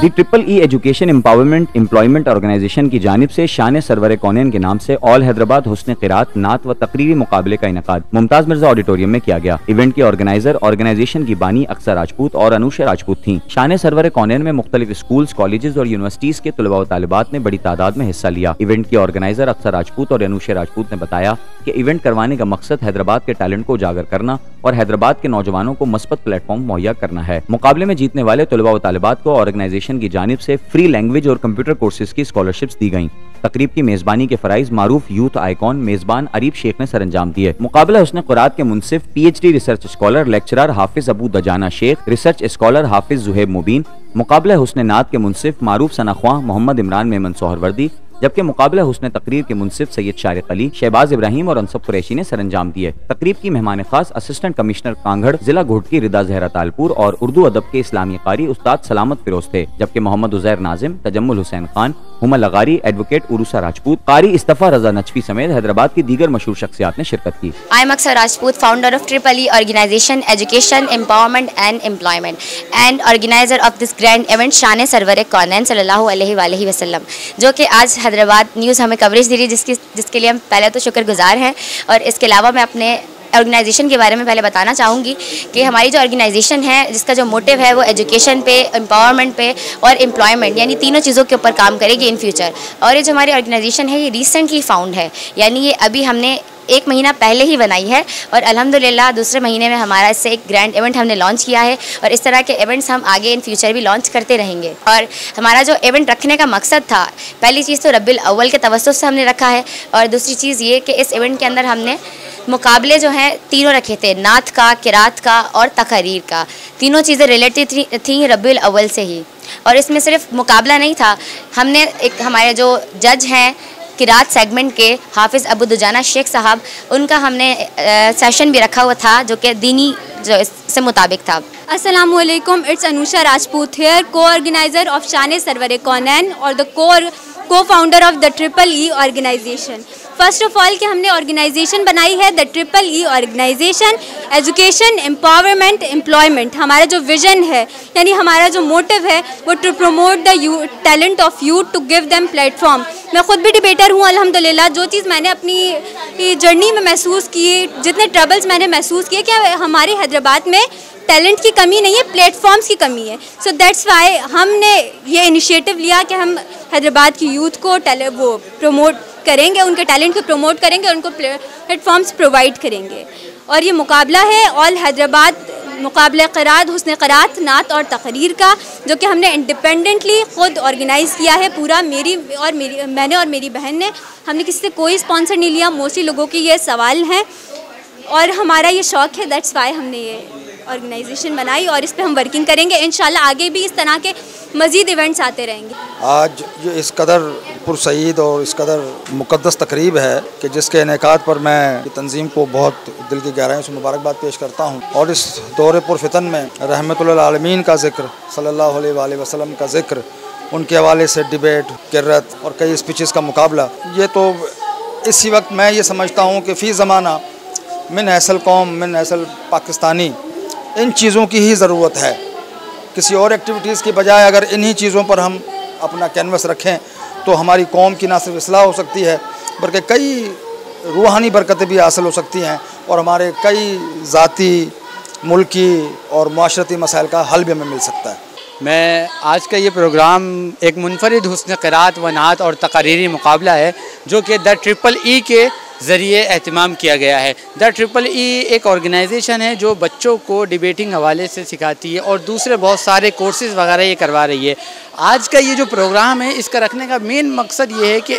दी triple E education empowerment employment organisation की जानिब से शान सरवर कौनैन के नाम से ऑल हैदराबाद हुस्न क़िरात नात व तकरीरी मुकाबले का इनेकाद मुमताज मिर्जा ऑडिटोरियम में किया गया। इवेंट के ऑर्गेनाइजर ऑर्गेनाइजेशन की बानी अक्सर राजपूत और अनूशा राजपूत थीं। शान सरवर कौनैन में मुख्तलिफ स्कूल्स, कॉलेजेस और यूनिवर्सिटीज के तलबा व तालिबात ने बड़ी तादाद में हिस्सा लिया। इवेंट की ऑर्गेनाइजर अक्सर राजपूत और अनूशा राजपूत ने बताया कि इवेंट करवाने का मकसद हैदराबाद के टैलेंट को उजागर करना और हैदराबाद के नौजवानों को मस्बत प्लेटफॉर्म मुहैया करना है। मुकाबले में जीतने वाले तलबा व तालिबात को ऑर्गेनाइजेशन की जानिब से फ्री लैंग्वेज और कंप्यूटर कोर्सेज की स्कॉलरशिप्स दी गईं। तकरीब की मेजबानी के फराइज मारूफ यूथ आइकॉन मेजबान अरीब शेख ने सरअंजाम दिए। मुकाबला हुस्न क़िरात के मुनसिफ PhD रिसर्च स्कॉलर लेक्चरर हाफिज अबू दजाना शेख, रिसर्च स्कॉलर हाफिज जुहैब मुबीन, मुकाबला हुस्न नात के मुनसिफ मारूफ सनाख्वां मोहम्मद इमरान मेमन सोहरवर्दी, जबकि मुकाबला हुस्न तकरीर के मुनसिफ सैयद शारिक अली, शहबाज इब्राहिम और अनसब कुरैशी ने सरअंजाम दिए। तकरीब की मेहमान खास असिस्टेंट कमिश्नर कांगड़ जिला घोटकी रिदा जहरा तालपुर और उर्दू अदब के इस्लामी कारी उस्ताद सलामत फिरोज थे, जबकि मोहम्मद उजैर नाजिम, तजम्मुल हुसैन खान, हुमा लगारी, एडवोकेट उरूसा राजपूत, कारी इस्तफा रजा नचवी समेत हैदराबाद की दीगर मशहूर शख्सियात ने शिरकत की। I am Aksar Rajput, founder of triple E organisation education empowerment and employment and organizer of this grand event Shan Sarwar Kaunain सल्लल्लाहु अलैहि वसल्लम, जो कि आज हैदराबाद न्यूज़ हमें कवरेज दे रही है, जिसके लिए हम पहले तो शुक्रगुजार हैं। और इसके अलावा मैं अपने ऑर्गेनाइजेशन के बारे में पहले बताना चाहूँगी कि हमारी जो ऑर्गेनाइजेशन है जिसका जो मोटिव है वो एजुकेशन पे, एम्पावरमेंट पे और एम्प्लॉयमेंट यानी तीनों चीज़ों के ऊपर काम करेगी इन फ्यूचर। और ये जो हमारी ऑर्गेनाइजेशन है ये रिसेंटली फाउंड है, यानी ये अभी हमने 1 महीना पहले ही बनाई है और अल्हम्दुलिल्लाह दूसरे महीने में हमारा इससे एक ग्रैंड इवेंट हमने लॉन्च किया है और इस तरह के इवेंट्स हम आगे इन फ्यूचर भी लॉन्च करते रहेंगे। और हमारा जो इवेंट रखने का मकसद था, पहली चीज़ तो रब्बिल अव्वल के तवस्सुस से हमने रखा है और दूसरी चीज़ ये कि इस इवेंट के अंदर हमने मुकाबले जो हैं तीनों रखे थे, नात का, किरात का और तकरीर का। तीनों चीज़ें रिलेटेड थी रब्बिल अव्वल से ही। और इसमें सिर्फ मुकाबला नहीं था, हमने एक हमारे जो जज हैं किरात सेगमेंट के हाफिज़ अबू दजाना शेख साहब, उनका हमने सेशन भी रखा हुआ था जो कि दीनी जो इससे मुताबिक था। अस्सलामु अलैकुम, it's Anusha Rajput here, co-organiser of Shan Sarwar Kaunain और the co-founder of the triple E organisation. First of all कि हमने ऑर्गेनाइजेशन बनाई है the triple E organisation education empowerment employment. हमारा जो विजन है यानी हमारा जो मोटिव है वो to promote the talent of youth to give them platform. मैं ख़ुद भी डिबेटर हूँ अल्हम्दुलिल्लाह। जो चीज़ मैंने अपनी जर्नी में महसूस की, जितने ट्रबल्स मैंने महसूस किए कि हमारे हैदराबाद में टैलेंट की कमी नहीं है, प्लेटफॉर्म्स की कमी है। सो दैट्स वाई हमने ये इनिशिएटिव लिया कि हम हैदराबाद की यूथ को वो प्रमोट करेंगे, उनके टैलेंट को प्रमोट करेंगे, उनको प्लेटफॉर्म्स प्रोवाइड करेंगे। और ये मुकाबला है ऑल हैदराबाद मुकाबला क़िरात, हुस्न क़िरात, नात और तकरीर का, जो कि हमने इंडिपेंडेंटली ख़ुद ऑर्गेनाइज़ किया है पूरा। मैंने और मेरी बहन ने, हमने किसी से कोई स्पॉन्सर नहीं लिया। मोस्टली लोगों की ये सवाल हैं और हमारा ये शौक़ है, दैट्स वाई हमने ये ऑर्गेनाइजेशन बनाई और इस पर हम वर्किंग करेंगे। इंशाल्लाह आगे भी इस तरह के मज़ीद इवेंट्स आते रहेंगे। आज जो इस कदर पुरसईद और इस कदर मुक़द्दस तकरीब है कि जिसके इनेकाद पर मैं तंजीम को बहुत दिल की गहराइयों से मुबारकबाद पेश करता हूँ। और इस दौरे पुरफितन में रहमतुल आलमीन का ज़िक्र, सल्लल्लाहु अलैहि वसल्लम का ज़िक्र, उनके हवाले से डिबेट, किरत और कई स्पीचेस का मुकाबला, ये तो इसी वक्त मैं ये समझता हूँ कि फ़ी ज़माना मिन हैसल कौम मिन हैसल पाकिस्तानी इन चीज़ों की ही ज़रूरत है। किसी और एक्टिविटीज़ की बजाय अगर इन्हीं चीज़ों पर हम अपना कैनवस रखें तो हमारी कौम की ना सिर्फ इस्लाह हो सकती है बल्कि कई रूहानी बरकतें भी हासिल हो सकती हैं और हमारे कई ज़ाती, मुल्की और माशरती मसाइल का हल भी हमें मिल सकता है। मैं आज का ये प्रोग्राम एक मुनफरिद हुस्न क़िरात व नात और तकरीरी मुकाबला है जो कि द ट्रिपल ई के ज़रिए एहतमाम किया गया है। द ट्रिपल ई एक ऑर्गेनाइजेशन है जो बच्चों को डिबेटिंग हवाले से सिखाती है और दूसरे बहुत सारे कोर्सेज़ वगैरह ये करवा रही है। आज का ये जो प्रोग्राम है इसका रखने का मेन मकसद ये है कि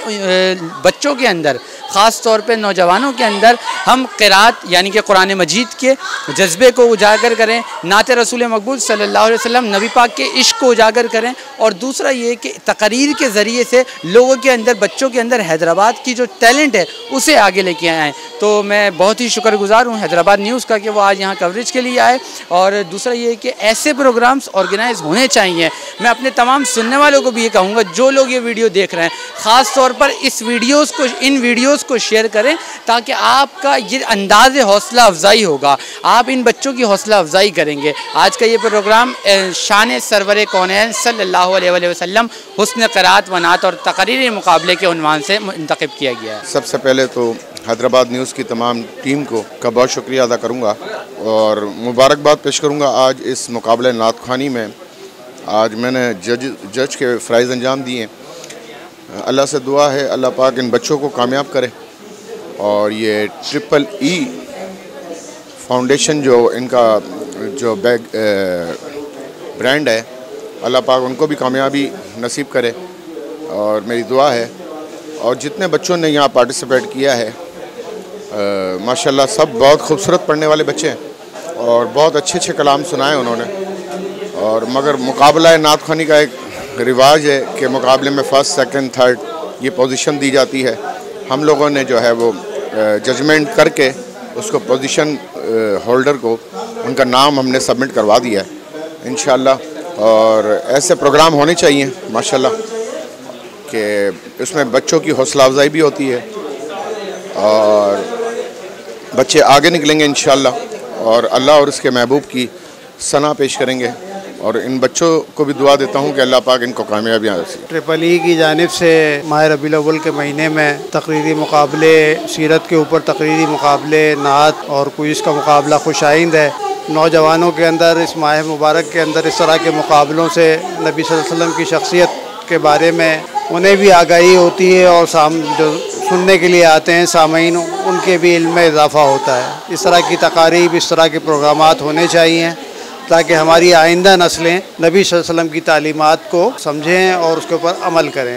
बच्चों के अंदर, ख़ास तौर पे नौजवानों के अंदर हम क़िरात यानी कि कुरान मजीद के जज्बे को उजागर करें, नात रसूल मकबूल सल्लल्लाहु अलैहि वसल्लम नबी पाक के इश्क को उजागर करें, और दूसरा ये कि तकरीर के ज़रिए से लोगों के अंदर, बच्चों के अंदर हैदराबाद की जो टैलेंट है उसे आगे लेके आएँ। तो मैं बहुत ही शुक्रगुजार हूँ हैदराबाद न्यूज़ का कि वो आज यहाँ कवरेज के लिए आए। और दूसरा ये कि ऐसे प्रोग्राम्स ऑर्गेनाइज होने चाहिए। मैं अपने तमाम सुनने वालों को भी ये कहूँगा, जो लोग ये वीडियो देख रहे हैं, ख़ास तौर पर इन वीडियोज़ को शेयर करें, ताकि आपका ये अंदाज़ हौसला अफजाई होगा, आप इन बच्चों की हौसला अफजाई करेंगे। आज का ये प्रोग्राम शान सरवर कौनैन सल्लल्लाहु अलैहि वसल्लम हुस्न क़िरात व नात और तकरीरी मुकाबले के उन्वान से मुंतखब किया गया है। सबसे पहले तो हैदराबाद न्यूज़ की तमाम टीम का बहुत शुक्रिया अदा करूँगा और मुबारकबाद पेश करूँगा। आज इस मुकाबले नात ख़्वानी में आज मैंने जज के फ़राइज़ अंजाम दिए। अल्लाह से दुआ है अल्लाह पाक इन बच्चों को कामयाब करे, और ये ट्रिपल ई फाउंडेशन जो इनका जो ब्रांड है, अल्लाह पाक उनको भी कामयाबी नसीब करे, और मेरी दुआ है। और जितने बच्चों ने यहाँ पार्टिसिपेट किया है माशाल्लाह सब बहुत खूबसूरत पढ़ने वाले बच्चे हैं और बहुत अच्छे अच्छे कलाम सुनाए उन्होंने। और मगर मुकाबला नात ख़्वानी का एक रिवाज है कि मुकाबले में फ़र्स्ट, सेकंड, थर्ड ये पोजीशन दी जाती है। हम लोगों ने जो है वो जजमेंट करके उसको पोजीशन होल्डर को उनका नाम हमने सबमिट करवा दिया है इंशाअल्लाह। और ऐसे प्रोग्राम होने चाहिए माशाल्लाह कि उसमें बच्चों की हौसला अफजाई भी होती है और बच्चे आगे निकलेंगे इंशाअल्लाह, और अल्लाह और उसके महबूब की सना पेश करेंगे। और इन बच्चों को भी दुआ देता हूँ कि अल्लाह पाक इनको कामयाबियाँ नसीब। ट्रिपल ई की जानिब से माह रबीउल अव्वल के महीने में तकरीरी मुकाबले, सीरत के ऊपर तकरीरी मुकाबले, नात और क्विज़ का मुकाबला खुशाइंद है। नौजवानों के अंदर इस माह मुबारक के अंदर इस तरह के मुकाबलों से नबी सल्लल्लाहु अलैहि वसल्लम की शख्सियत के बारे में उन्हें भी आगाही होती है, और जो सुनने के लिए आते हैं सामीन उनके भी इल्म में इजाफ़ा होता है। इस तरह की तकारीब, इस तरह के प्रोग्रामात होने चाहिए ताकि हमारी आइंदा नस्लें नबी सल्लल्लाहु अलैहि वसल्लम की तालीमात को समझें और उसके ऊपर अमल करें।